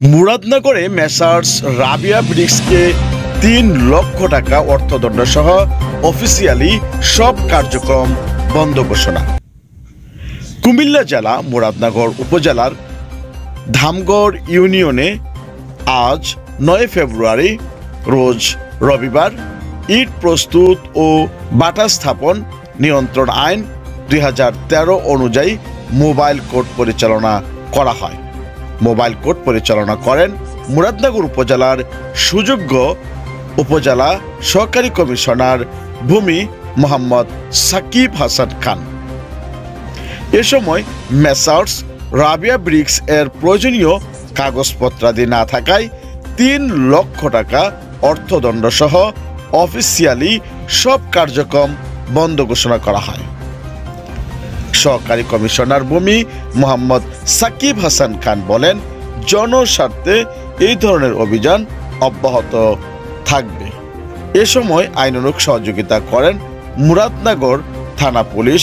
মুরাদনগরে messrs Rabiya ব্রিক্সকে ৩ লক্ষ টাকা অর্থদণ্ড সহ অফিসিয়ালি সব কার্যক্রম বন্ধ ঘোষণা। কুমিল্লা জেলা মুরাদনগর উপজেলার ধামগড় ইউনিয়নে আজ ৯ ফেব্রুয়ারি রোজ রবিবার ইট প্রস্তুত ও বাটা স্থাপন নিয়ন্ত্রণ আইন ২০১৩ অনুযায়ী মোবাইল কোর্ট পরিচালনা করা হয়। মোবাইল কোর্ট পরিচালনা করেন মুরাদনগর উপজেলার সুযোগ্য উপজেলা সহকারী কমিশনার ভূমি মোহাম্মদ সাকিব হাসান খান। এ সময় মেসার্স রাবিয়া ব্রিক্স এর প্রয়োজনীয় কাগজপত্রাদি না থাকায় ৩ লক্ষ টাকা অর্থদণ্ড সহ অফিসিয়ালি সব কার্যক্রম বন্ধ ঘোষণা করা হয়। সহকারী কমিশনার ভূমি মোহাম্মদ সাকিব হাসান খান বলেন, জনস্বার্থে এই ধরনের অভিযান অব্যাহত থাকবে। এ সময় আইনানুগ সহযোগিতা করেন মুরাদনগর থানা পুলিশ।